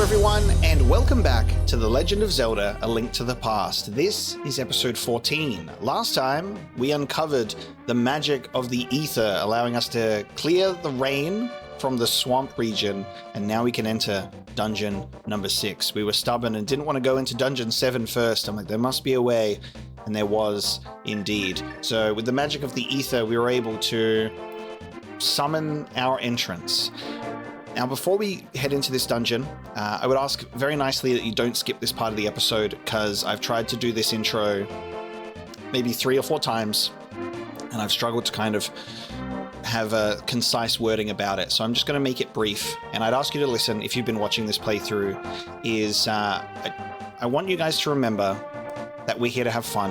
everyone, and welcome back to The Legend of Zelda: A Link to the Past. This is episode 14. Last time, we uncovered the magic of the ether, allowing us to clear the rain from the swamp region, and now we can enter dungeon number 6. We were stubborn and didn't want to go into dungeon 7 first. I'm like, there must be a way, and there was indeed. So with the magic of the ether, we were able to summon our entrance. Now, before we head into this dungeon, I would ask very nicely that you don't skip this part of the episode, because I've tried to do this intro maybe 3 or 4 times, and I've struggled to kind of have a concise wording about it. So I'm just going to make it brief, and I'd ask you to listen if you've been watching this playthrough. I want you guys to remember that we're here to have fun,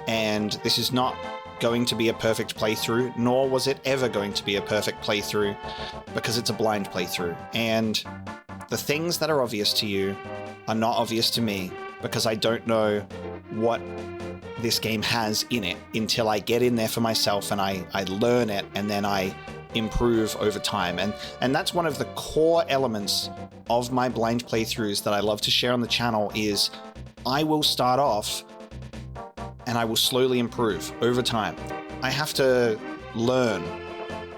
and this is not going to be a perfect playthrough, nor was it ever going to be a perfect playthrough, because it's a blind playthrough. And the things that are obvious to you are not obvious to me, because I don't know what this game has in it until I get in there for myself and I learn it, and then I improve over time. And that's one of the core elements of my blind playthroughs that I love to share on the channel is I will start off and I will slowly improve over time. I have to learn,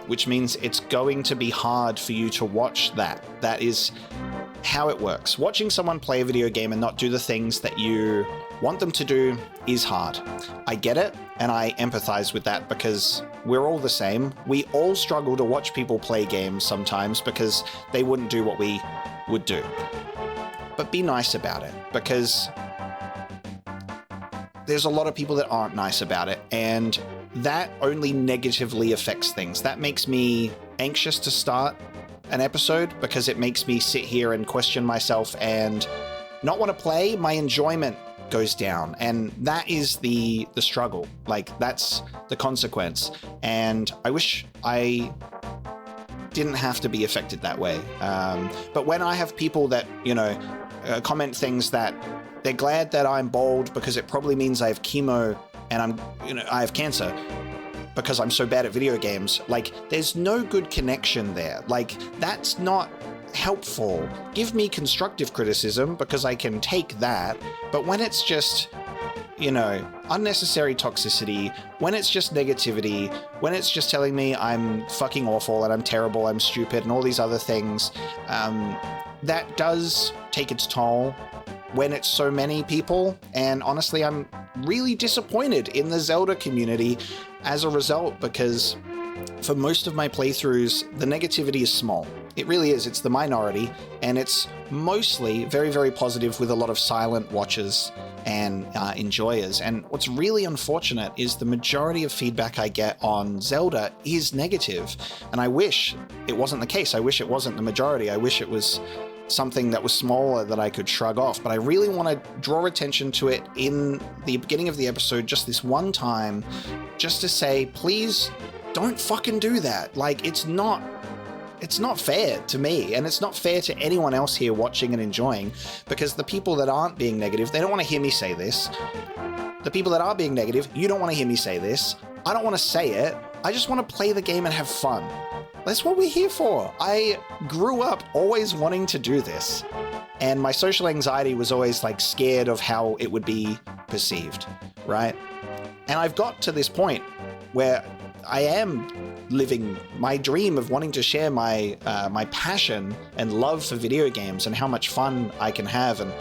which means it's going to be hard for you to watch that. That is how it works. Watching someone play a video game and not do the things that you want them to do is hard. I get it, and I empathize with that, because we're all the same. We all struggle to watch people play games sometimes because they wouldn't do what we would do. But be nice about it, because there's a lot of people that aren't nice about it, and that only negatively affects things. That makes me anxious to start an episode, because it makes me sit here and question myself and not want to play. My enjoyment goes down, and that is the struggle. Like, that's the consequence, and I wish I didn't have to be affected that way. But when I have people that, comment things that they're glad that I'm bald because it probably means I have chemo and I have cancer because I'm so bad at video games. Like, there's no good connection there. Like, that's not helpful. Give me constructive criticism, because I can take that. But when it's just, unnecessary toxicity, when it's just negativity, when it's just telling me I'm fucking awful and I'm terrible, I'm stupid, and all these other things, that does take its toll when it's so many people. And honestly, I'm really disappointed in the Zelda community as a result, because for most of my playthroughs, the negativity is small. It really is. It's the minority, and it's mostly very, very positive, with a lot of silent watchers and enjoyers. And what's really unfortunate is the majority of feedback I get on Zelda is negative. And I wish it wasn't the case. I wish it wasn't the majority. I wish it was something that was smaller that I could shrug off. But I really want to draw attention to it in the beginning of the episode, just this one time, just to say, please don't fucking do that. Like, it's not fair to me, and it's not fair to anyone else here watching and enjoying, because the people that aren't being negative, they don't want to hear me say this. The people that are being negative, you don't want to hear me say this. I don't want to say it. I just want to play the game and have fun. That's what we're here for. I grew up always wanting to do this, and my social anxiety was always like scared of how it would be perceived, right? And I've got to this point where I am living my dream of wanting to share my my passion and love for video games and how much fun I can have, and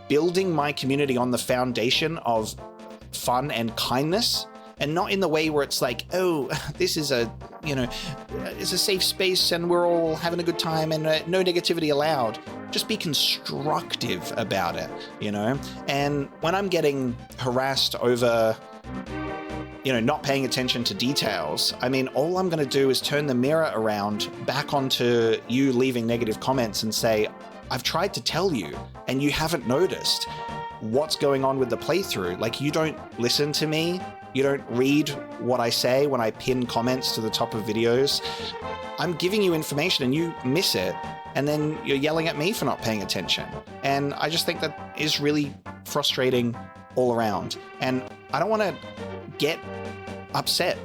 building my community on the foundation of fun and kindness, and not in the way where it's like, oh, this is it's a safe space and we're all having a good time and no negativity allowed. Just be constructive about it, And when I'm getting harassed over not paying attention to details, I mean, all I'm going to do is turn the mirror around back onto you leaving negative comments and say, I've tried to tell you and you haven't noticed what's going on with the playthrough. Like, you don't listen to me. You don't read what I say when I pin comments to the top of videos. I'm giving you information and you miss it, and then you're yelling at me for not paying attention. And I just think that is really frustrating all around. And I don't want to get upset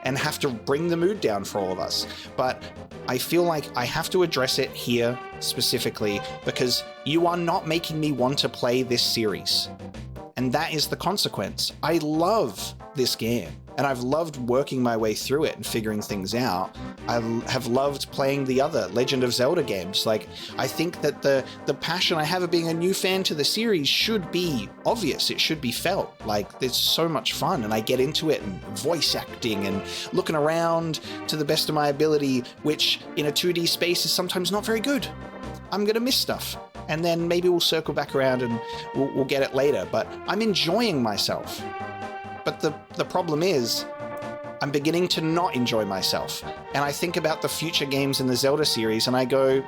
and have to bring the mood down for all of us. But I feel like I have to address it here specifically because you are not making me want to play this series. And that is the consequence. I love this game, and I've loved working my way through it and figuring things out. I have loved playing the other Legend of Zelda games. Like, I think that the passion I have of being a new fan to the series should be obvious. It should be felt. Like, it's so much fun, and I get into it and voice acting and looking around to the best of my ability, which in a 2D space is sometimes not very good. I'm gonna miss stuff. And then maybe we'll circle back around and we'll get it later. But I'm enjoying myself. But the problem is, I'm beginning to not enjoy myself. And I think about the future games in the Zelda series and I go,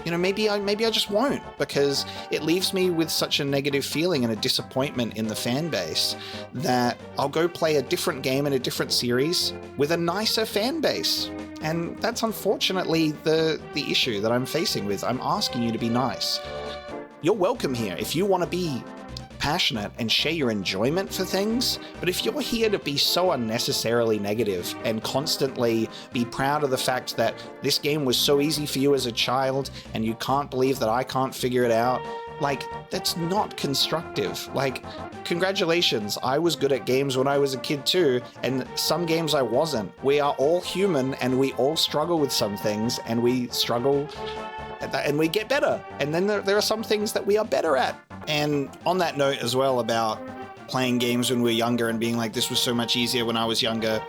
you know, maybe I just won't, because it leaves me with such a negative feeling and a disappointment in the fan base that I'll go play a different game in a different series with a nicer fan base. And that's unfortunately the issue that I'm facing with. I'm asking you to be nice. You're welcome here if you want to be passionate and share your enjoyment for things, but if you're here to be so unnecessarily negative and constantly be proud of the fact that this game was so easy for you as a child and you can't believe that I can't figure it out, like, that's not constructive. Like, congratulations, I was good at games when I was a kid too, and some games I wasn't. We are all human and we all struggle with some things, and we struggle and we get better. And then there are some things that we are better at. And on that note as well about playing games when we're younger and being like, this was so much easier when I was younger,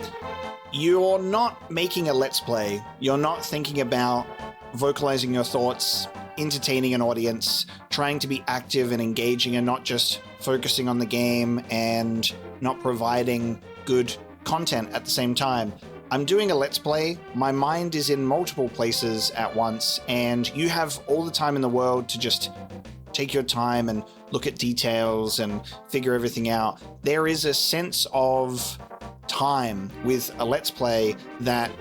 you're not making a Let's Play. You're not thinking about vocalizing your thoughts, entertaining an audience, trying to be active and engaging and not just focusing on the game and not providing good content at the same time. I'm doing a Let's Play, my mind is in multiple places at once, and you have all the time in the world to just take your time and look at details and figure everything out. There is a sense of time with a Let's Play that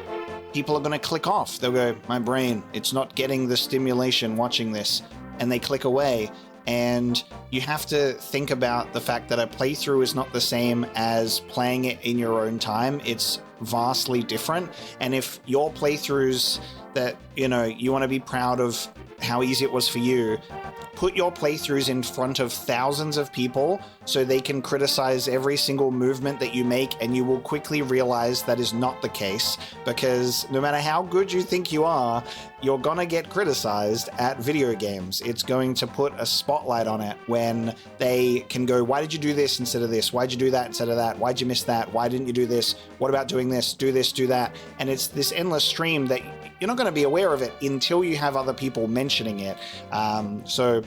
people are going to click off. They'll go, my brain, it's not getting the stimulation watching this, and they click away. And you have to think about the fact that a playthrough is not the same as playing it in your own time. It's vastly different. And if your playthroughs that, you know, you want to be proud of how easy it was for you, put your playthroughs in front of thousands of people so they can criticize every single movement that you make, and you will quickly realize that is not the case, because no matter how good you think you are, you're gonna get criticized at video games. It's going to put a spotlight on it when they can go, why did you do this instead of this? Why'd you do that instead of that? Why'd you miss that? Why didn't you do this? What about doing this? Do this, do that. And it's this endless stream that you're not going to be aware of it until you have other people mentioning it. So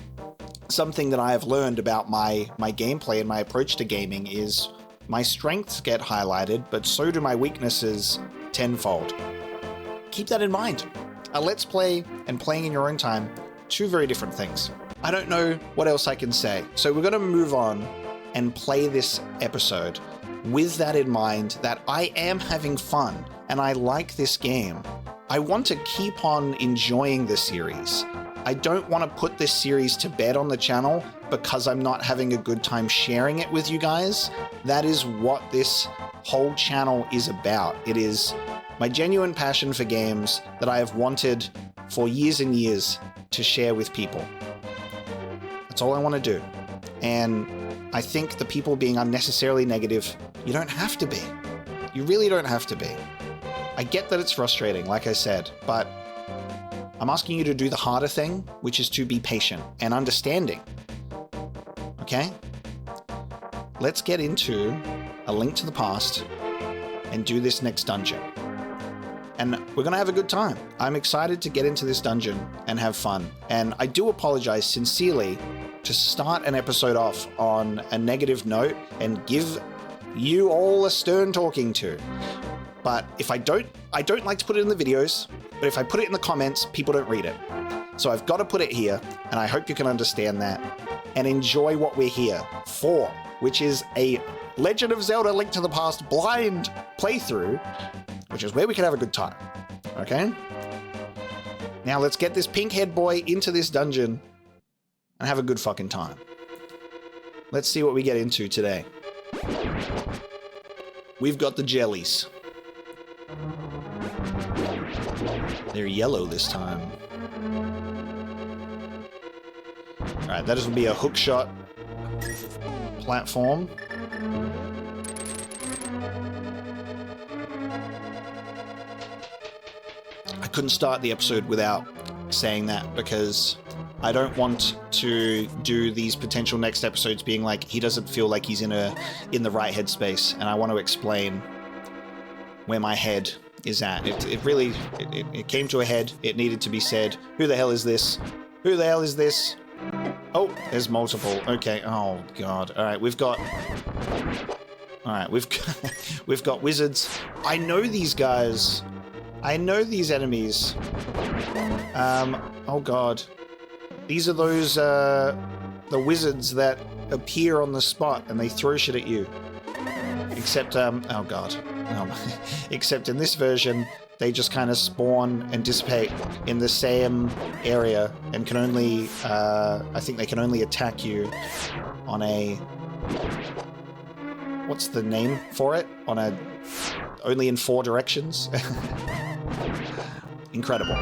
something that I have learned about my gameplay and my approach to gaming is my strengths get highlighted, but so do my weaknesses tenfold. Keep that in mind. A Let's Play and playing in your own time, two very different things. I don't know what else I can say. So we're going to move on and play this episode with that in mind, that I am having fun and I like this game. I want to keep on enjoying the series. I don't want to put this series to bed on the channel because I'm not having a good time sharing it with you guys. That is what this whole channel is about. It is my genuine passion for games that I have wanted for years and years to share with people. That's all I want to do. And I think the people being unnecessarily negative, you don't have to be. You really don't have to be. I get that it's frustrating, like I said, but I'm asking you to do the harder thing, which is to be patient and understanding. Okay? Let's get into A Link to the Past and do this next dungeon. And we're going to have a good time. I'm excited to get into this dungeon and have fun. And I do apologize sincerely to start an episode off on a negative note and give you all a stern talking to. But if I don't like to put it in the videos, but if I put it in the comments, people don't read it. So I've got to put it here, and I hope you can understand that and enjoy what we're here for, which is a Legend of Zelda Link to the Past blind playthrough, which is where we can have a good time. Okay? Now let's get this pink-haired boy into this dungeon and have a good fucking time. Let's see what we get into today. We've got the jellies. They're yellow this time. Alright, that will be a hookshot platform. I couldn't start the episode without saying that because I don't want to do these potential next episodes being like he doesn't feel like he's in the right headspace, and I want to explain where my head is at. It came to a head. It needed to be said. Who the hell is this? Who the hell is this? Oh, there's multiple. Okay. Oh god. All right, we've got we've got wizards. I know these guys. I know these enemies. Oh god. These are those, the wizards that appear on the spot and they throw shit at you. Except, oh god. Except in this version, they just kind of spawn and dissipate in the same area and can only, I think they can only attack you on a... What's the name for it? Only in 4 directions? Incredible.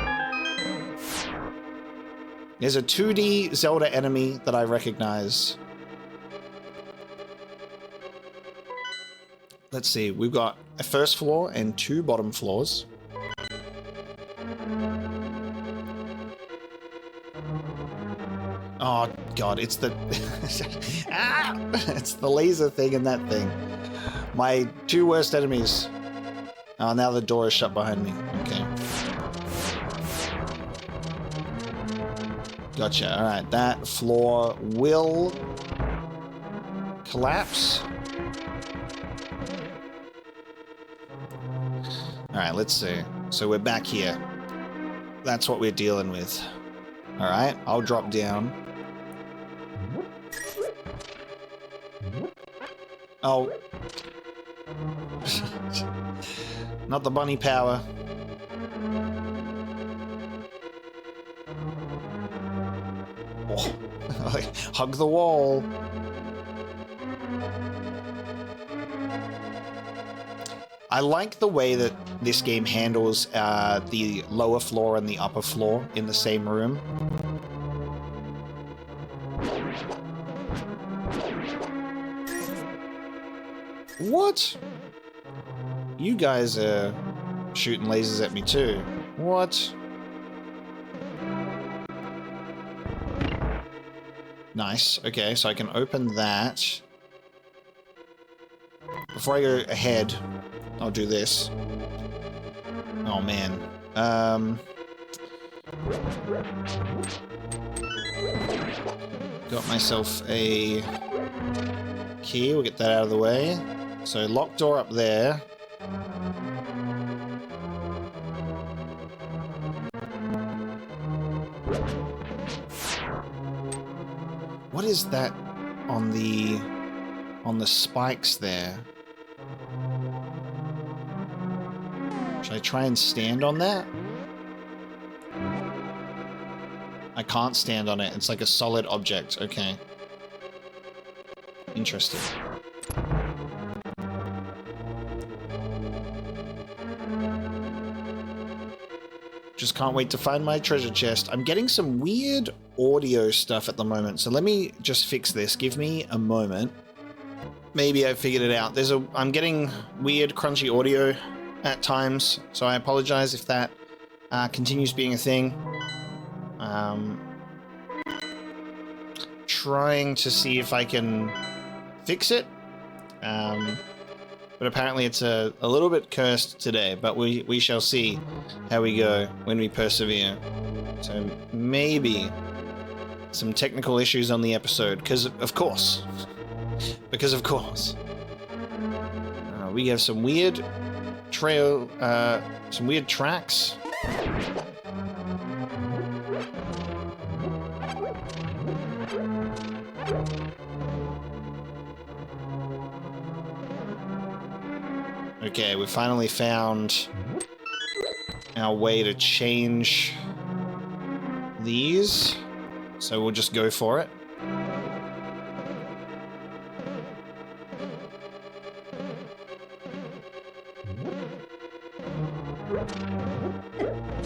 There's a 2D Zelda enemy that I recognize. Let's see, we've got a first floor and 2 bottom floors. Oh god, it's the... It's the laser thing and that thing. My 2 worst enemies. Oh, now the door is shut behind me. Okay. Gotcha. Alright, that floor will collapse. Alright, let's see. So we're back here. That's what we're dealing with. Alright, I'll drop down. Oh. Not the bunny power. Oh. Hug the wall. I like the way that this game handles the lower floor and the upper floor in the same room. What? You guys are shooting lasers at me too. What? Nice. Okay, so I can open that. Before I go ahead, I'll do this. Oh man. Got myself a key. We'll get that out of the way. So locked door up there. What is that on the spikes there? Should I try and stand on that? I can't stand on it. It's like a solid object. Okay. Interesting. Just can't wait to find my treasure chest. I'm getting some weird audio stuff at the moment, so let me just fix this. Give me a moment. Maybe I figured it out. I'm getting weird, crunchy audio at times, so I apologize if that continues being a thing. Trying to see if I can fix it. But apparently it's a little bit cursed today, but we shall see how we go when we persevere. So maybe some technical issues on the episode, because of course. Because of course. We have some weird some weird tracks. Okay, we finally found our way to change these, so we'll just go for it.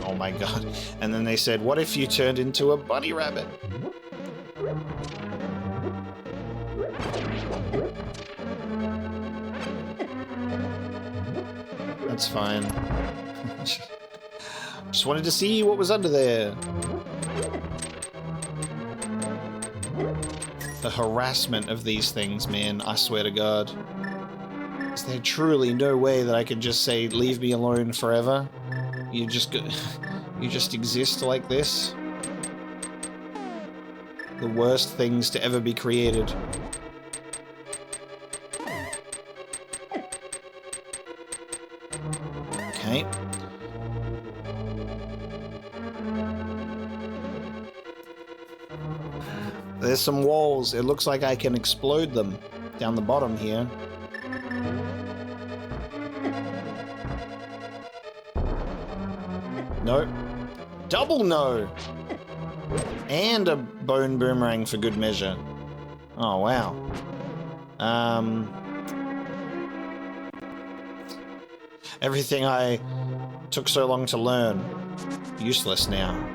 Oh my god. And then they said, what if you turned into a bunny rabbit? That's fine. Just wanted to see what was under there. The harassment of these things, man, I swear to God. Is there truly no way that I could just say, leave me alone forever? You just exist like this? The worst things to ever be created. Okay. There's some walls. It looks like I can explode them down the bottom here. Nope. Double no! And a bone boomerang for good measure. Oh, wow. Everything I took so long to learn, useless now.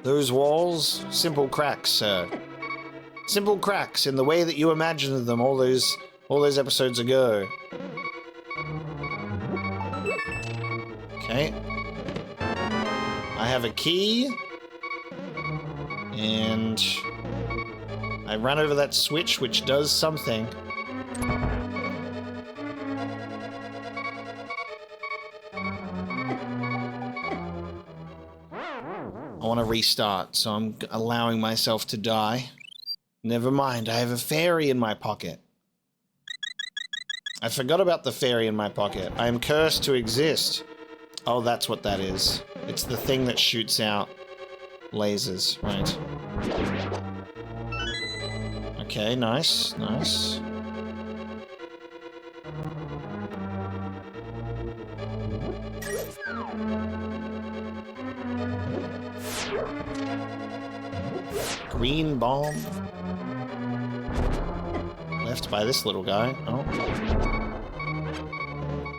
Those walls, simple cracks, sir. Simple cracks in the way that you imagined them all those episodes ago. Okay. I have a key. And I ran over that switch, which does something. I want to restart, so I'm allowing myself to die. Never mind, I have a fairy in my pocket. I forgot about the fairy in my pocket. I am cursed to exist. Oh, that's what that is. It's the thing that shoots out lasers, right. Okay, nice, nice. Green bomb. Left by this little guy. Oh.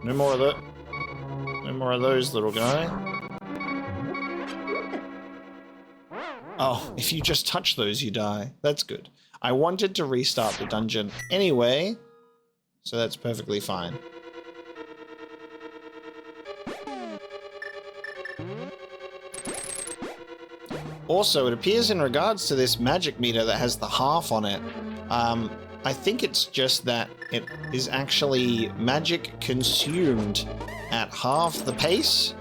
No more of that. No more of those, little guy. Oh, if you just touch those, you die. That's good. I wanted to restart the dungeon anyway, so that's perfectly fine. Also, it appears in regards to this magic meter that has the half on it, I think it's just that it is actually magic consumed at half the pace,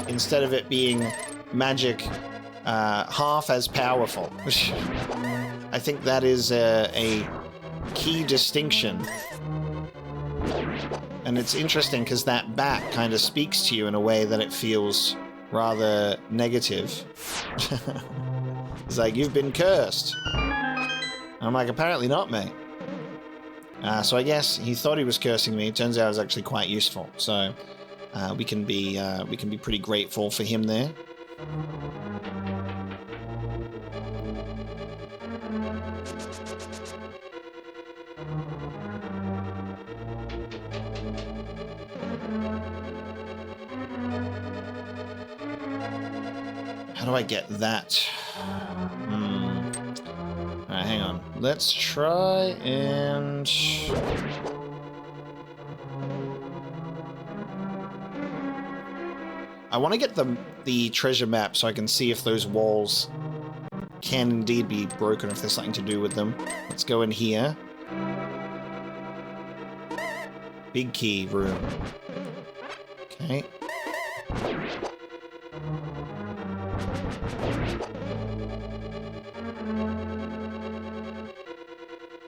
instead of it being magic half as powerful. I think that is a key distinction. And it's interesting because that bat kind of speaks to you in a way that it feels rather negative. It's like, you've been cursed. I'm like, apparently not, mate. So I guess he thought he was cursing me. Turns out it was actually quite useful. So we can be pretty grateful for him there. How do I get that? Alright, hang on. Let's try and... I want to get the treasure map so I can see if those walls can indeed be broken, if there's something to do with them. Let's go in here. Big key room. Okay.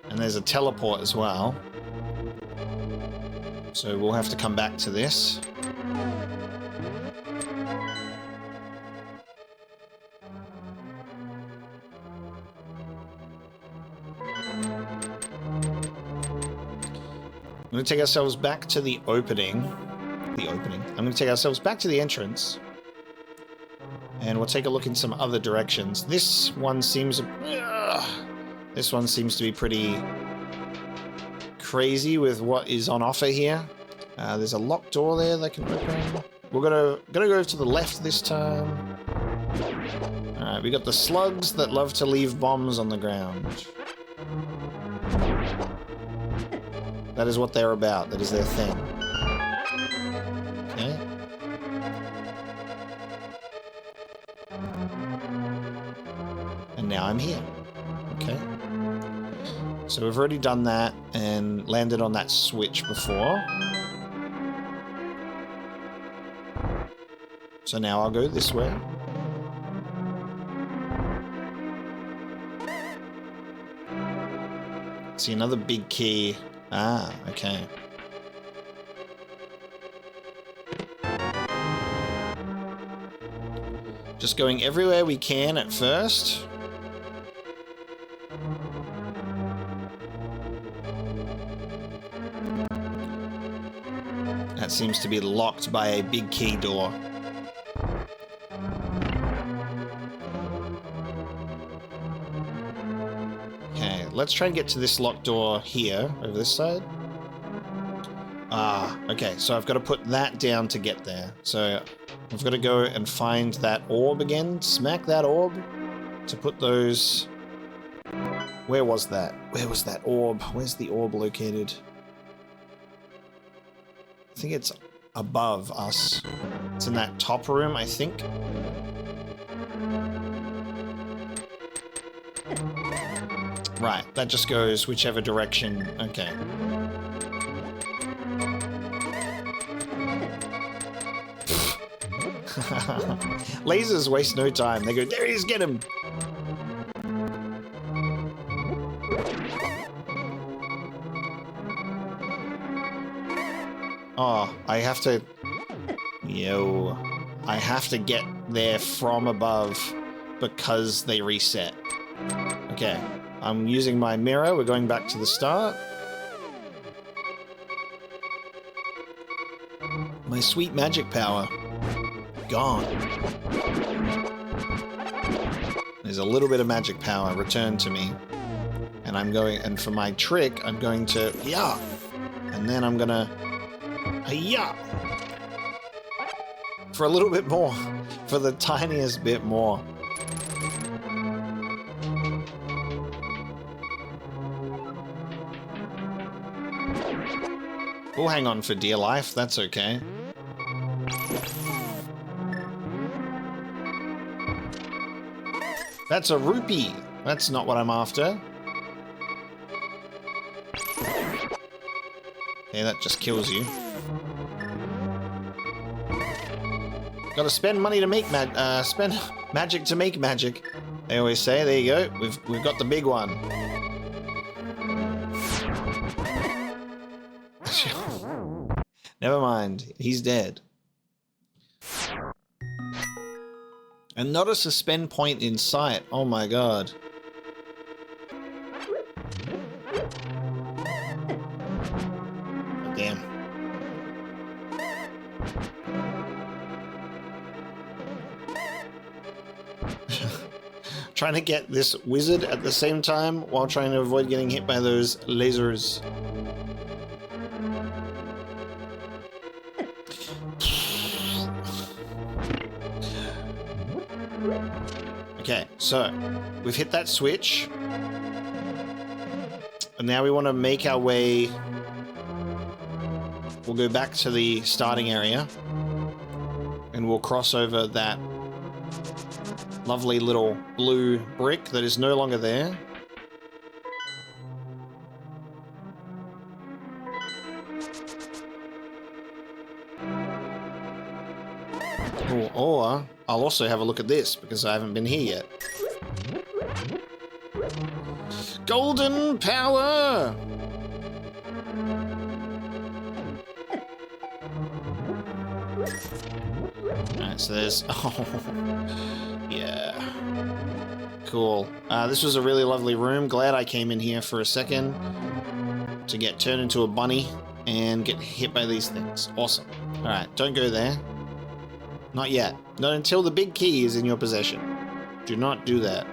And there's a teleport as well. So we'll have to come back to this. I'm going to take ourselves back to the opening. I'm going to take ourselves back to the entrance. And we'll take a look in some other directions. This one seems to be pretty crazy with what is on offer here. There's a locked door there that can open. We're gonna go to the left this time. Alright, we got the slugs that love to leave bombs on the ground. That is what they're about. That is their thing. Okay. And now I'm here. Okay. So we've already done that and landed on that switch before. So now I'll go this way. See another big key. Ah, okay. Just going everywhere we can at first. That seems to be locked by a big key door. Okay, let's try and get to this locked door here, over this side. Ah, okay, so I've got to put that down to get there. So I've got to go and find that orb again, smack that orb to put those... Where was that? Where was that orb? Where's the orb located? I think it's above us. It's in that top room, I think. Right, that just goes whichever direction. Okay. Lasers waste no time. They go, there he is, get him! Oh, I have to... Yo. I have to get there from above because they reset. Okay. I'm using my mirror. We're going back to the start. My sweet magic power. Gone. There's a little bit of magic power returned to me. And I'm going... And for my trick, I'm going to... Yeah! And then I'm gonna... Yeah! For a little bit more. For the tiniest bit more. We'll hang on for dear life, that's okay. That's a rupee! That's not what I'm after. Okay, that just kills you. Gotta spend money to make spend magic to make magic. They always say. There you go. We've got the big one. Never mind. He's dead. And not a suspend point in sight. Oh my god. Oh, damn. Trying to get this wizard at the same time while trying to avoid getting hit by those lasers. Okay, so we've hit that switch. And now we want to make our way. We'll go back to the starting area. And we'll cross over that lovely little blue brick that is no longer there. Or I'll also have a look at this because I haven't been here yet. Golden power! Alright, so there's... Oh, yeah. Cool. This was a really lovely room. Glad I came in here for a second to get turned into a bunny and get hit by these things. Awesome. Alright, don't go there. Not yet. Not until the big key is in your possession. Do not do that.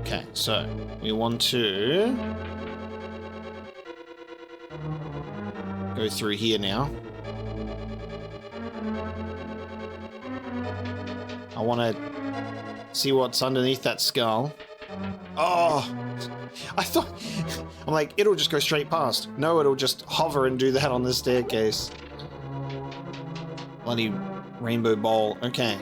Okay, so we want to go through here now. I want to see what's underneath that skull. Oh, I thought... I'm like, it'll just go straight past. No, it'll just hover and do that on the staircase. Bloody rainbow bowl. Okay.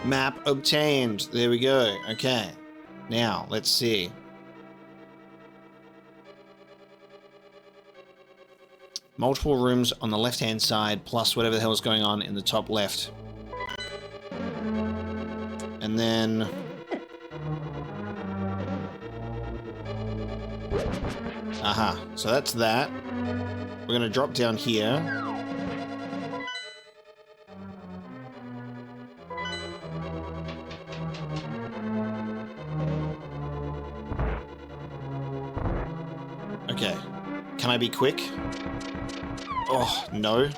Map obtained. There we go. Okay. Now, let's see. Multiple rooms on the left-hand side, plus whatever the hell is going on in the top left. And then... aha. So that's that. We're going to drop down here. Okay. Can I be quick? Oh, no.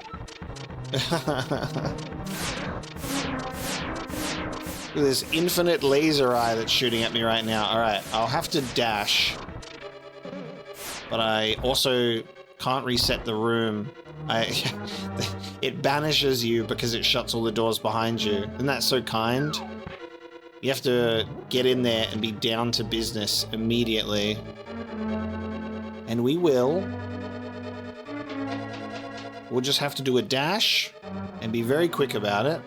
This infinite laser eye that's shooting at me right now. Alright, I'll have to dash. But I also can't reset the room. It banishes you because it shuts all the doors behind you. Isn't that so kind? You have to get in there and be down to business immediately. And we will. We'll just have to do a dash and be very quick about it.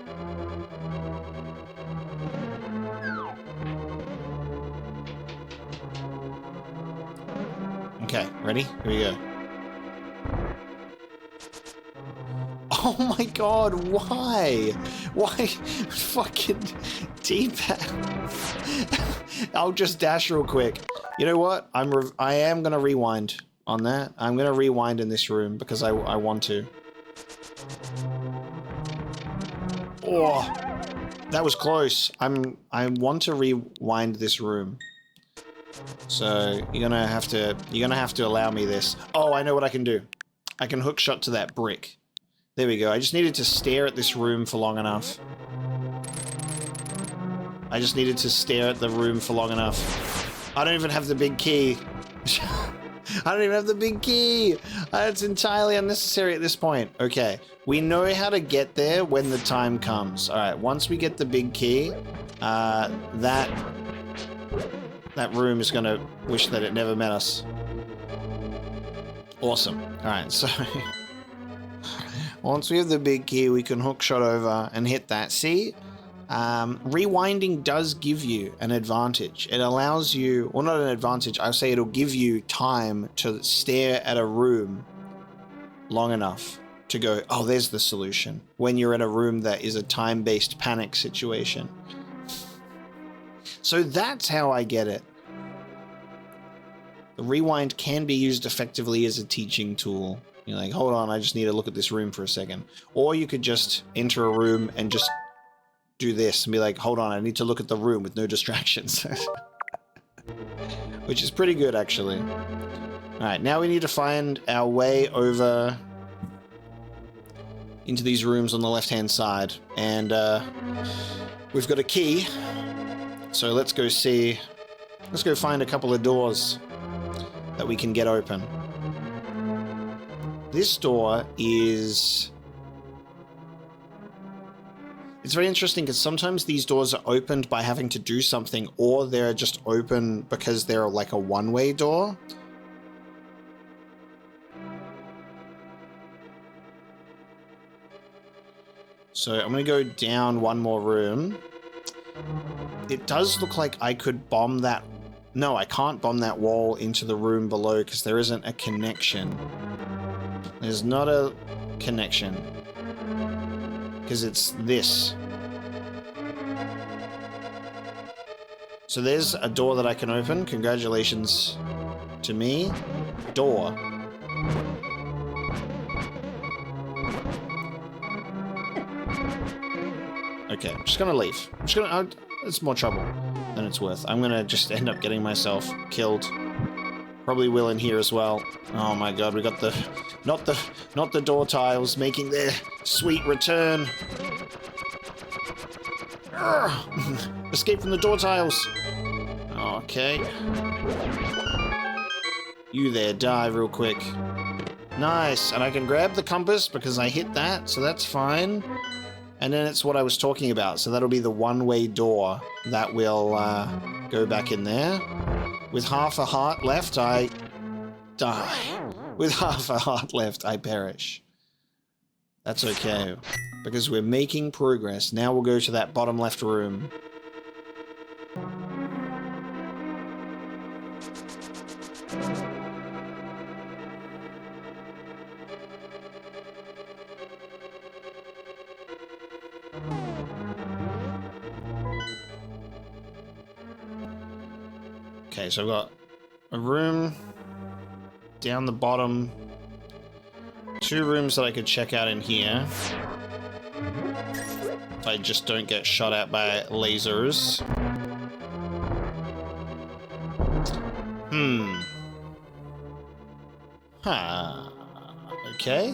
Okay, ready? Here we go. Oh my god, why? Why fucking D-pad? I'll just dash real quick. You know what? I am gonna rewind on that. I'm gonna rewind in this room because I want to. Oh, that was close. I want to rewind this room. So you're gonna have to allow me this. Oh, I know what I can do. I can hook shot to that brick. There we go. I just needed to stare at this room for long enough. I just needed to stare at the room for long enough. I don't even have the big key. I don't even have the big key. It's entirely unnecessary at this point. Okay, we know how to get there when the time comes. All right, once we get the big key, that room is gonna wish that it never met us. Awesome. All right, so once we have the big key, we can hook shot over and hit that. See? Rewinding does give you an advantage. It allows you, well, not an advantage, I'll say it'll give you time to stare at a room long enough to go, oh, there's the solution, when you're in a room that is a time-based panic situation. So that's how I get it. The rewind can be used effectively as a teaching tool. You're like, hold on, I just need to look at this room for a second. Or you could just enter a room and just do this and be like, hold on, I need to look at the room with no distractions. Which is pretty good, actually. Alright, now we need to find our way over into these rooms on the left-hand side. And we've got a key. So let's go see... let's go find a couple of doors that we can get open. This door is... it's very interesting because sometimes these doors are opened by having to do something, or they're just open because they're like a one-way door. So I'm going to go down one more room. It does look like I could bomb that... no, I can't bomb that wall into the room below because there isn't a connection. There's not a connection. Because it's this. So there's a door that I can open. Congratulations to me. Door. Okay, I'm just gonna leave. I'm just gonna... it's more trouble than it's worth. I'm gonna just end up getting myself killed. Probably will in here as well. Oh my god, we got the... not the door tiles making their sweet return. Escape from the door tiles. Okay. You there, die real quick. Nice, and I can grab the compass because I hit that, so that's fine. And then it's what I was talking about, so that'll be the one-way door that will go back in there. With half a heart left, I die. With half a heart left, I perish. That's okay, because we're making progress. Now we'll go to that bottom left room. Okay, so I've got a room down the bottom, 2 rooms that I could check out in here. If I just don't get shot at by lasers. Huh. Okay.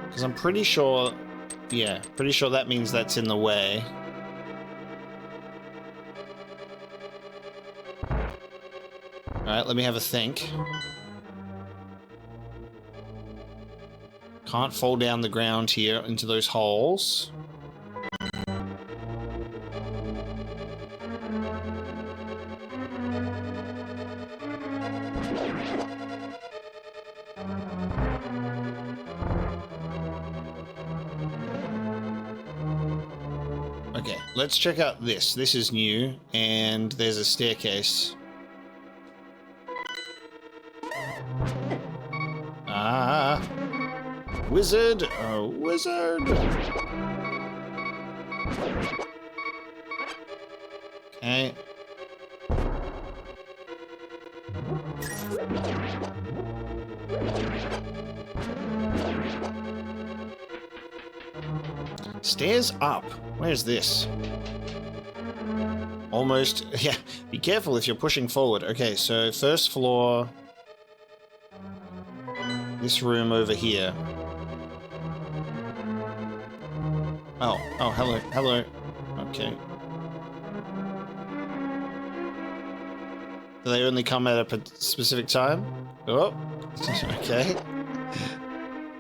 Because I'm pretty sure... Yeah, pretty sure that means that's in the way. Alright, let me have a think. Can't fall down the ground here into those holes. Okay, let's check out this. This is new, and there's a staircase. Ah! Wizard! Oh, wizard! Okay. Stairs up. Where's this? Almost. Yeah, be careful if you're pushing forward. Okay, so first floor. This room over here. Oh, hello. Okay. Do they only come at a specific time? Oh, okay.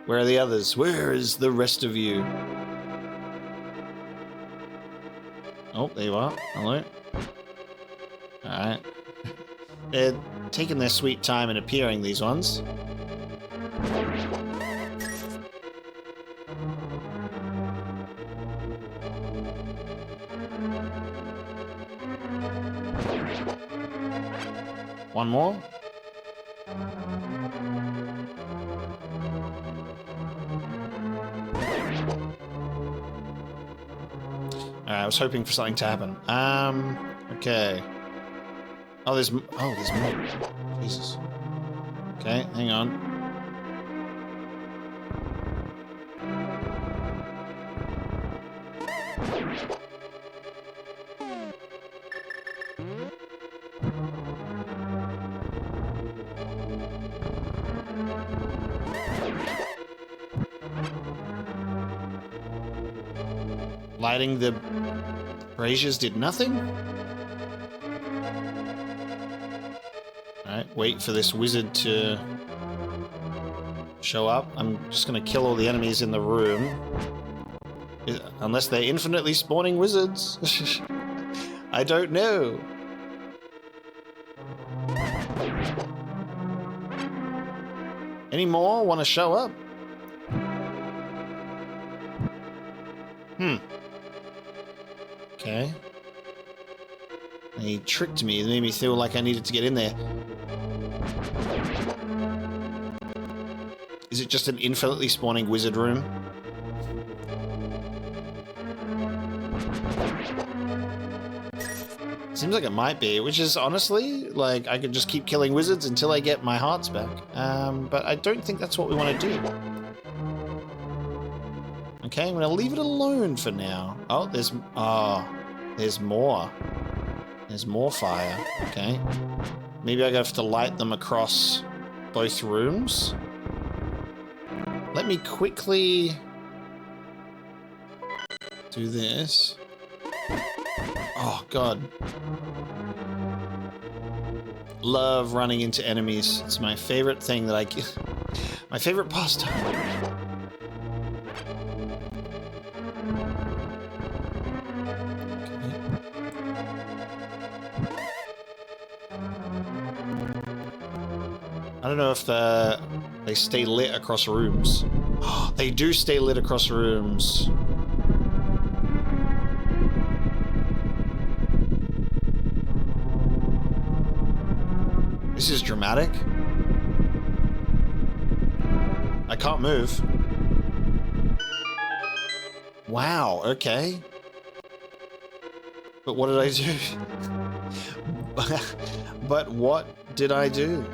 Where are the others? Where is the rest of you? Oh, there you are. Hello. Alright. They're taking their sweet time in appearing, these ones. One more. I was hoping for something to happen. Okay. Oh, there's more. Jesus. Okay, hang on. Lighting the braziers did nothing? Alright, wait for this wizard to show up. I'm just gonna kill all the enemies in the room. Unless they're infinitely spawning wizards. I don't know. Any more want to show up? Okay. He tricked me. It made me feel like I needed to get in there. Is it just an infinitely spawning wizard room? Seems like it might be, which is honestly, like, I could just keep killing wizards until I get my hearts back. But I don't think that's what we want to do. Okay, I'm going to leave it alone for now. Oh, there's more. There's more fire. Okay. Maybe I have to light them across both rooms. Let me quickly do this. Oh, God. Love running into enemies. It's my favorite thing that my favorite pastime. I don't know if they stay lit across rooms. Oh, they do stay lit across rooms. This is dramatic. I can't move. Wow, okay. But what did I do? But what did I do?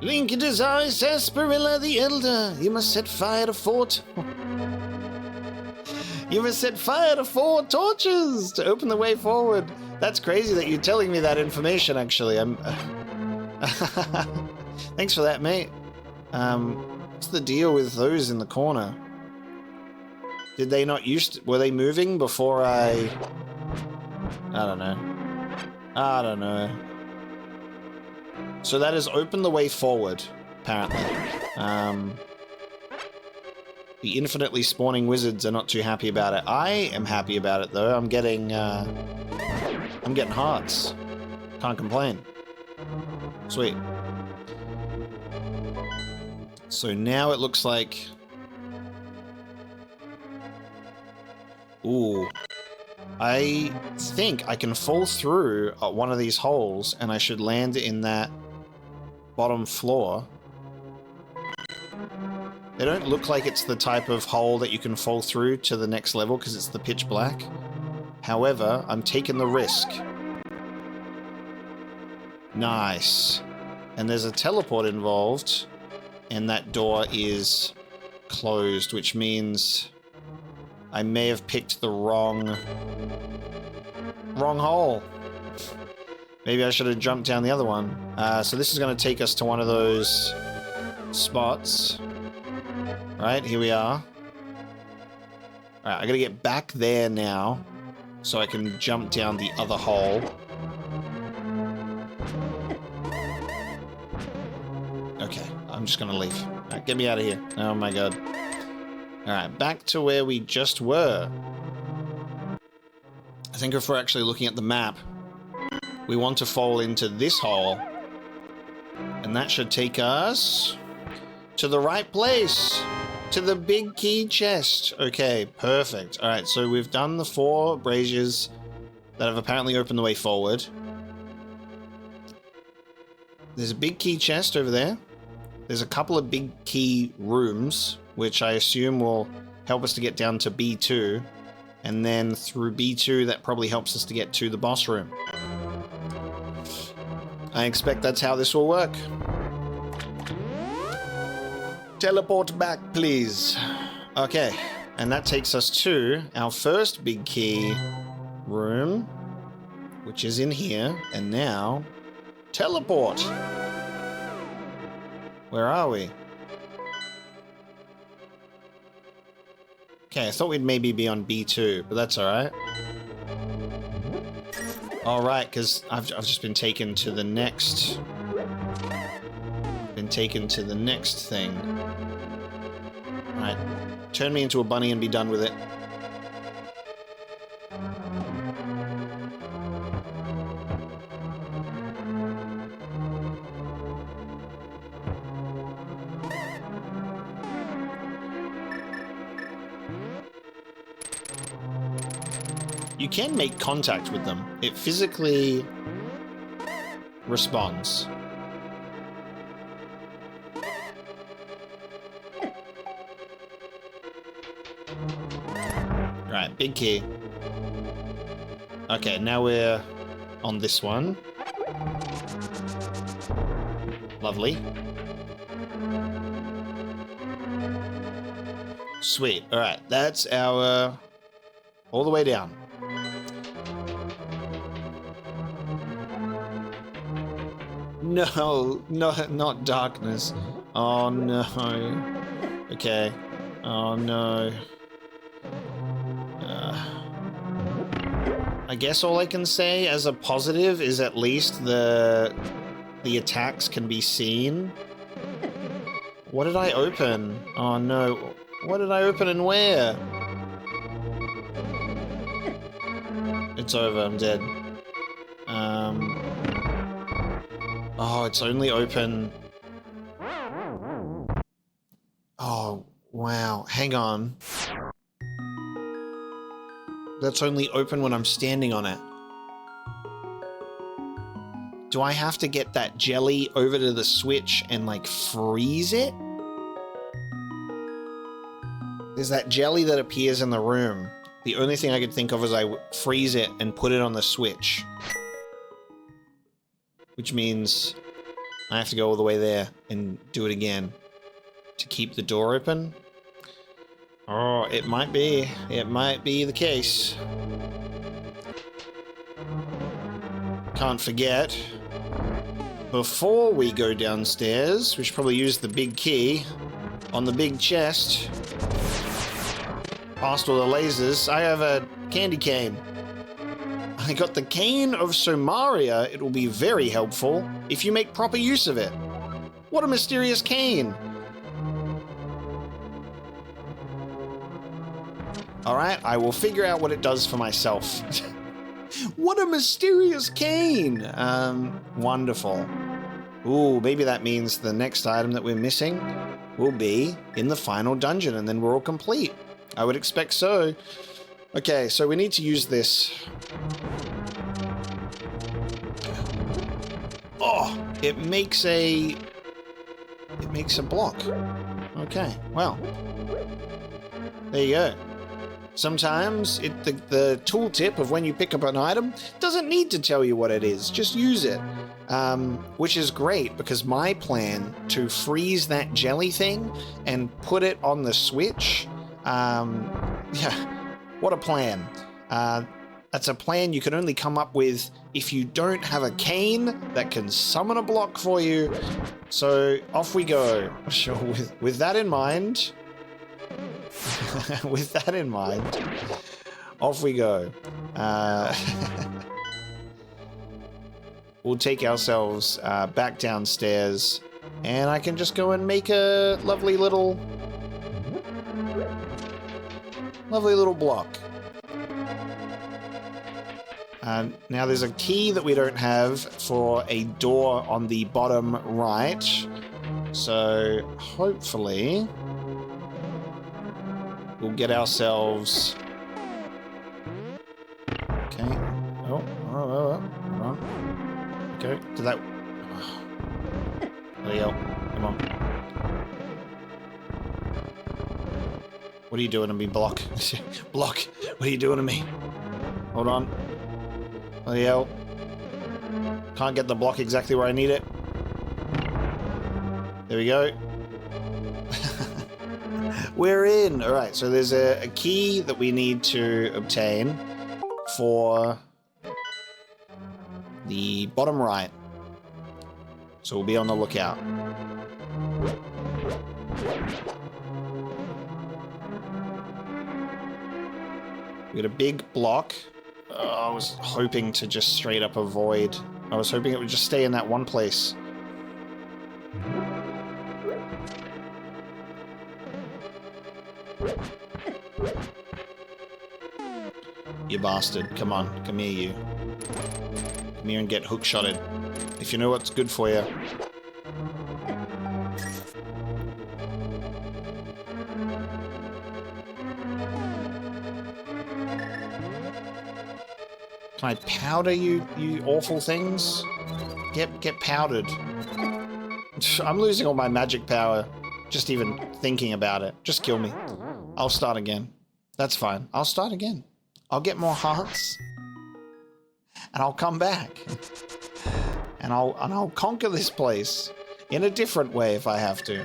Link in his eyes, Sarsaparilla the Elder. You must set fire to fort. You must set fire to 4 torches to open the way forward. That's crazy that you're telling me that information, actually. Thanks for that, mate. What's the deal with those in the corner? Did they not were they moving before I don't know. I don't know. So that has opened the way forward, apparently. The infinitely spawning wizards are not too happy about it. I am happy about it, though. I'm getting hearts. Can't complain. Sweet. So now it looks like... Ooh. I think I can fall through one of these holes, and I should land in that bottom floor. They don't look like it's the type of hole that you can fall through to the next level because it's the pitch black. However, I'm taking the risk. Nice. And there's a teleport involved, and that door is closed, which means I may have picked the wrong hole. Maybe I should have jumped down the other one. So this is going to take us to one of those spots. Right, here we are. Alright, I gotta get back there now so I can jump down the other hole. Okay, I'm just gonna leave. Alright, get me out of here. Oh my god. Alright, back to where we just were. I think if we're actually looking at the map, we want to fall into this hole. And that should take us to the right place. To the big key chest. Okay, perfect. Alright, so we've done the 4 braziers that have apparently opened the way forward. There's a big key chest over there. There's a couple of big key rooms, which I assume will help us to get down to B2. And then through B2, that probably helps us to get to the boss room. I expect that's how this will work. Teleport back, please. Okay, and that takes us to our first big key room, which is in here, and now teleport. Where are we? Okay, I thought we'd maybe be on B2, but that's alright. Alright, because I've just been taken to the next... thing. Alright, turn me into a bunny and be done with it. You can make contact with them. It physically responds. Right, big key. Okay, now we're on this one. Lovely. Sweet. Alright, that's our... all the way down. No, no, not darkness. Oh no. Okay. Oh no. I guess all I can say as a positive is at least the attacks can be seen. What did I open? Oh no. What did I open and where? It's over, I'm dead. Oh, it's only open... Oh, wow. Hang on. That's only open when I'm standing on it. Do I have to get that jelly over to the switch and, like, freeze it? There's that jelly that appears in the room. The only thing I could think of is I freeze it and put it on the switch. Which means I have to go all the way there and do it again to keep the door open. Oh, it might be. It might be the case. Can't forget, before we go downstairs, we should probably use the big key on the big chest. Past all the lasers, I have a candy cane. I got the cane of Somaria. It will be very helpful if you make proper use of it. What a mysterious cane! Alright, I will figure out what it does for myself. What a mysterious cane! Wonderful. Ooh, maybe that means the next item that we're missing will be in the final dungeon, and then we're all complete. I would expect so. Okay, so we need to use this. Oh, it makes a block. Okay, well. There you go. Sometimes the tooltip of when you pick up an item doesn't need to tell you what it is. Just use it. Which is great because my plan to freeze that jelly thing and put it on the switch, yeah, what a plan. That's a plan you can only come up with if you don't have a cane that can summon a block for you. So off we go. Sure, with that in mind, with that in mind, off we go. We'll take ourselves back downstairs, and I can just go and make a lovely little block. Now there's a key that we don't have for a door on the bottom right, so hopefully we'll get ourselves... Okay. Oh, hold on. Okay, did that... There you go. Come on. What are you doing to me, Block? Block, what are you doing to me? Hold on. There you go. Can't get the block exactly where I need it. There we go. We're in! Alright, so there's a key that we need to obtain for the bottom right. So we'll be on the lookout. We got a big block. I was hoping to just straight up avoid. I was hoping it would just stay in that one place. You bastard. Come on. Come here, you. Come here and get hook-shotted. If you know what's good for you. Can I powder you, you awful things? Get powdered. I'm losing all my magic power. Just even thinking about it. Just kill me. I'll start again. That's fine. I'll start again. I'll get more hearts. And I'll come back. And I'll conquer this place in a different way if I have to.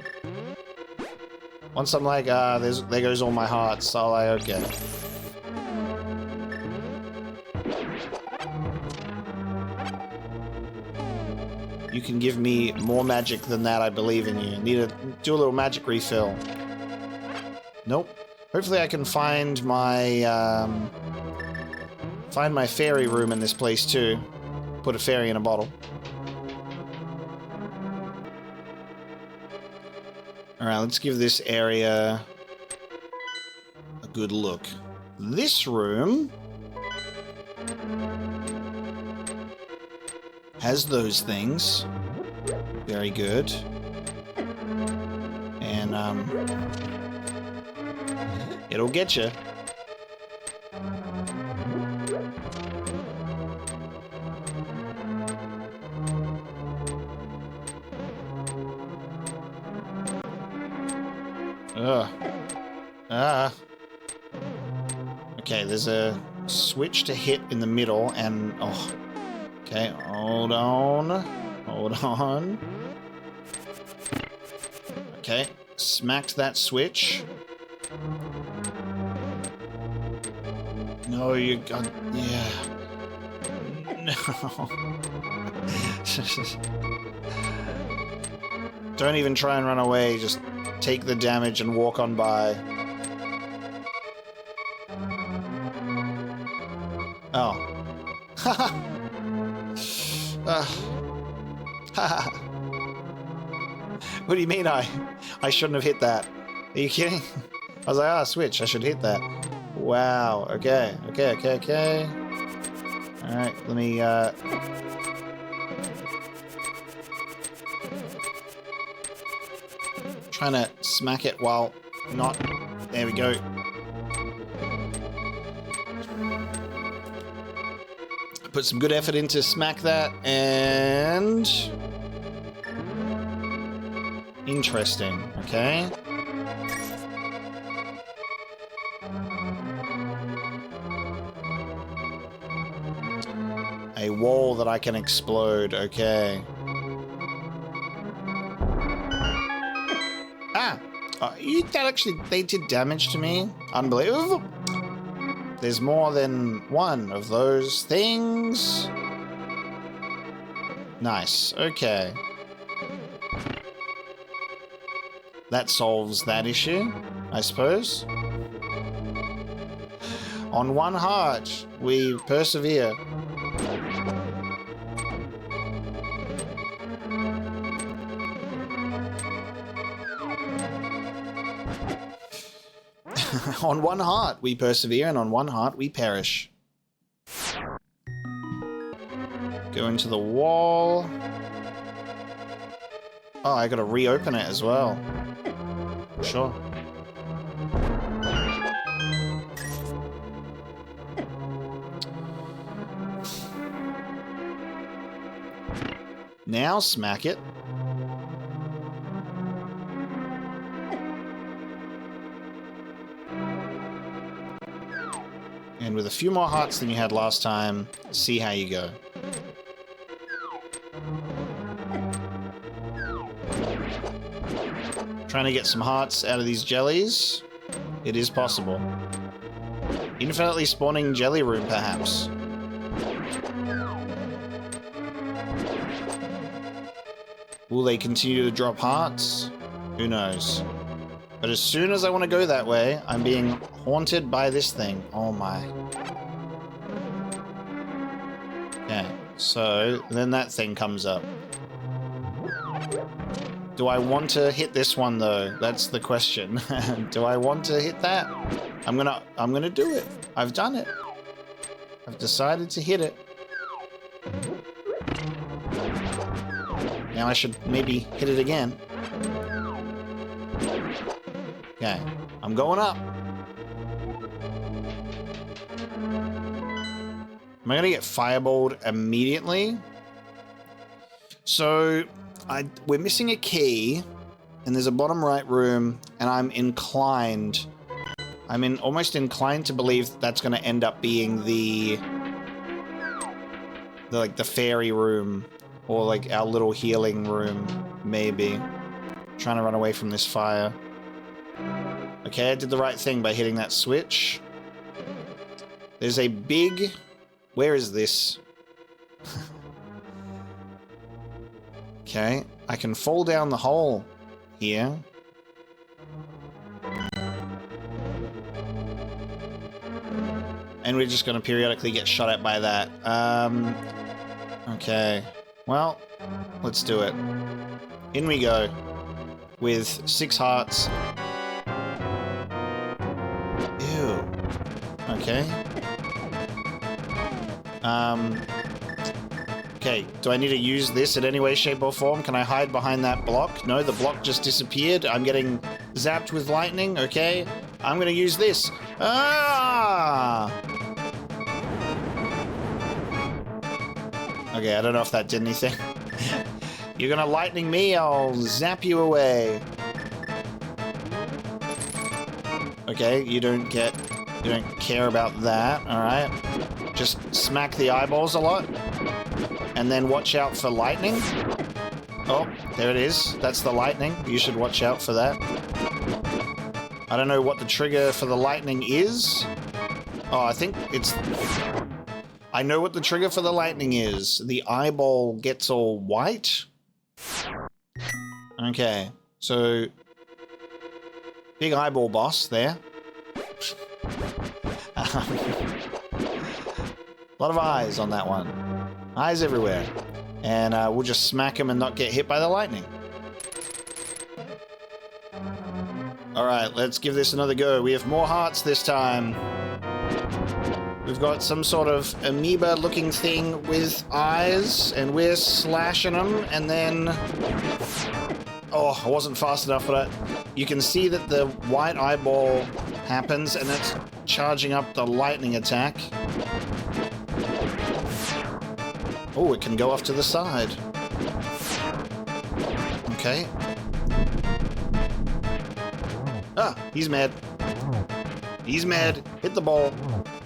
Once I'm like, there goes all my hearts, I'll like, okay. You can give me more magic than that, I believe in you. Need to do a little magic refill. Nope. Hopefully I can find my fairy room in this place too. Put a fairy in a bottle. Alright, let's give this area a good look. This room has those things. Very good. And, it'll get you. Ugh. Ah. Okay, there's a switch to hit in the middle, and... oh. Okay, hold on. Hold on. Okay, smacked that switch. No, you got... yeah. No. Don't even try and run away, just take the damage and walk on by. Oh. Haha. Haha. What do you mean I shouldn't have hit that? Are you kidding? I was like, ah, switch, I should hit that. Wow, okay. Alright, let me, trying to smack it while not... there we go. Put some good effort in to smack that, and... interesting, okay. A wall that I can explode, okay. Ah! That actually, they did damage to me. Unbelievable. There's more than one of those things. Nice, okay. That solves that issue, I suppose. On one heart, we persevere. On one heart we persevere, and on one heart we perish. Go into the wall. Oh, I gotta reopen it as well. Sure. Now smack it. And with a few more hearts than you had last time, see how you go. Trying to get some hearts out of these jellies. It is possible. Infinitely spawning jelly room, perhaps. Will they continue to drop hearts? Who knows? But as soon as I want to go that way, I'm being haunted by this thing. Oh my. Yeah, so then that thing comes up. Do I want to hit this one though? That's the question. Do I want to hit that? I'm gonna do it. I've done it. I've decided to hit it. Now I should maybe hit it again. Okay, I'm going up. Am I gonna get fireballed immediately? So, we're missing a key, and there's a bottom right room, and I'm almost inclined to believe that's gonna end up being the fairy room, or like our little healing room, maybe. Trying to run away from this fire. Okay, I did the right thing by hitting that switch. There's a big... where is this? Okay, I can fall down the hole here. And we're just going to periodically get shot at by that. Okay. Well, let's do it. In we go. With 6 hearts. Ew. Okay. Okay, do I need to use this in any way, shape, or form? Can I hide behind that block? No, the block just disappeared. I'm getting zapped with lightning. Okay, I'm going to use this. Ah! Okay, I don't know if that did anything. You're gonna lightning me, I'll zap you away. Okay, you don't care about that, alright. Just smack the eyeballs a lot. And then watch out for lightning. Oh, there it is. That's the lightning. You should watch out for that. I don't know what the trigger for the lightning is. Oh, I think it's... I know what the trigger for the lightning is. The eyeball gets all white. Okay, so... Big eyeball boss there. A lot of eyes on that one. Eyes everywhere. And we'll just smack him and not get hit by the lightning. Alright, let's give this another go. We have more hearts this time. We've got some sort of amoeba-looking thing with eyes, and we're slashing them, and then... Oh, I wasn't fast enough for that. You can see that the white eyeball happens, and it's charging up the lightning attack. Oh, it can go off to the side. Okay. Ah, he's mad. He's mad. Hit the ball.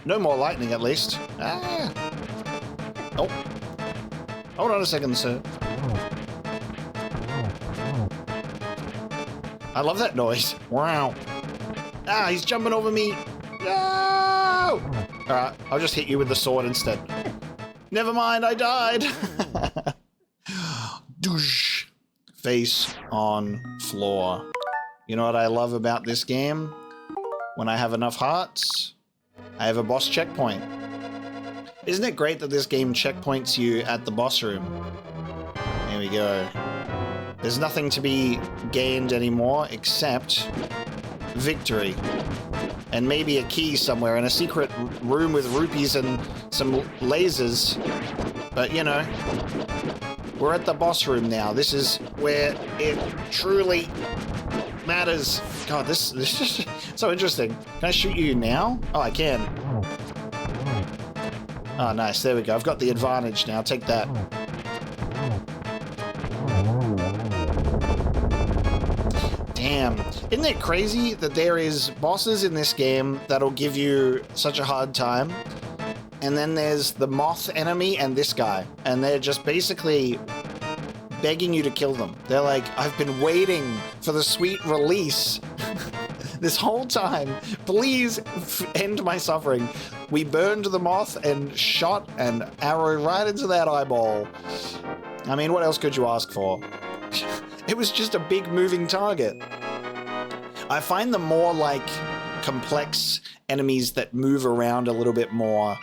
No more lightning, at least. Ah. Oh. Hold on a second, sir. I love that noise. Wow. Ah, he's jumping over me. No! Alright, I'll just hit you with the sword instead. Never mind, I died. Douche. Face on floor. You know what I love about this game? When I have enough hearts, I have a boss checkpoint. Isn't it great that this game checkpoints you at the boss room? There we go. There's nothing to be gained anymore except victory. And maybe a key somewhere in a secret room with rupees and some lasers. But, you know, we're at the boss room now. This is where it truly matters. God, this is so interesting. Can I shoot you now? Oh, I can. Oh, nice. There we go. I've got the advantage now. Take that. Damn. Isn't it crazy that there is bosses in this game that'll give you such a hard time? And then there's the moth enemy and this guy. And they're just basically begging you to kill them. They're like, I've been waiting for the sweet release this whole time. Please end my suffering. We burned the moth and shot an arrow right into that eyeball. I mean, what else could you ask for? It was just a big moving target. I find the more, like, complex enemies that move around a little bit more,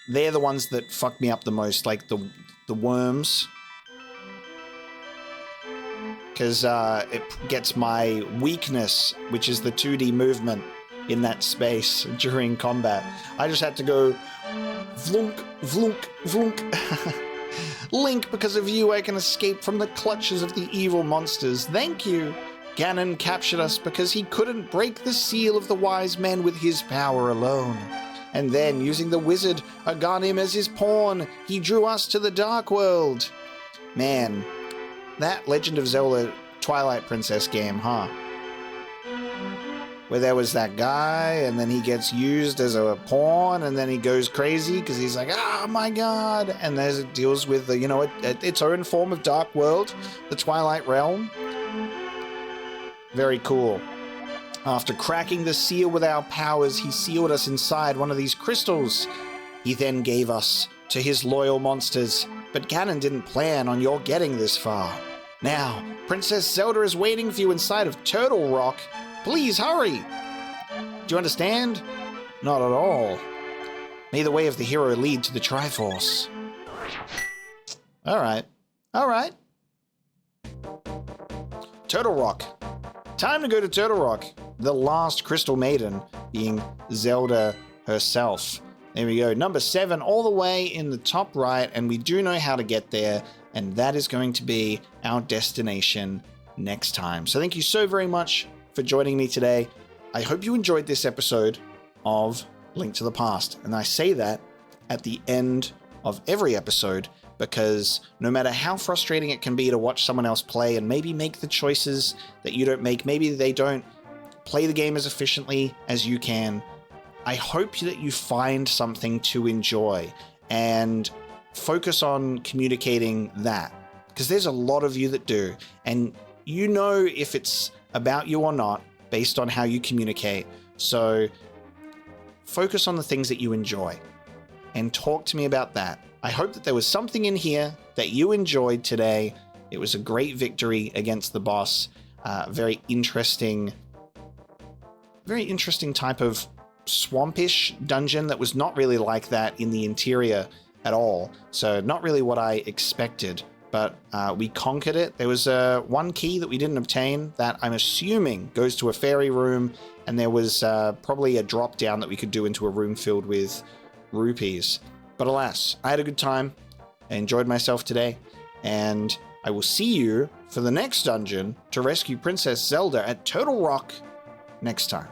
they're the ones that fuck me up the most, like the worms. Because it gets my weakness, which is the 2D movement in that space during combat. I just had to go vlunk, vlunk, vlunk. Link, because of you I can escape from the clutches of the evil monsters. Thank you. Ganon captured us because he couldn't break the seal of the wise men with his power alone. And then, using the wizard Aghanim as his pawn, he drew us to the Dark World. Man, that Legend of Zelda Twilight Princess game, huh? Where there was that guy, and then he gets used as a pawn, and then he goes crazy because he's like, oh my god! And there's it deals with the, you know, its own form of Dark World, the Twilight Realm. Very cool. After cracking the seal with our powers, he sealed us inside one of these crystals. He then gave us to his loyal monsters, but Ganon didn't plan on your getting this far. Now, Princess Zelda is waiting for you inside of Turtle Rock. Please hurry! Do you understand? Not at all. May the way of the hero lead to the Triforce. Alright. Turtle Rock. Time to go to Turtle Rock. The last Crystal Maiden being Zelda herself. There we go. Number 7 all the way in the top right, and we do know how to get there, and that is going to be our destination next time. So thank you so very much for joining me today. I hope you enjoyed this episode of Link to the Past. And I say that at the end of every episode because no matter how frustrating it can be to watch someone else play and maybe make the choices that you don't make, maybe they don't play the game as efficiently as you can, I hope that you find something to enjoy and focus on communicating that, because there's a lot of you that do, and you know if it's about you or not based on how you communicate. So focus on the things that you enjoy and talk to me about that. I hope that there was something in here that you enjoyed today. It was a great victory against the boss. Very interesting type of swampish dungeon that was not really like that in the interior at all. So not really what I expected, but we conquered it. There was one key that we didn't obtain that I'm assuming goes to a fairy room, and there was probably a drop down that we could do into a room filled with rupees. But alas, I had a good time. I enjoyed myself today, and I will see you for the next dungeon to rescue Princess Zelda at Turtle Rock next time.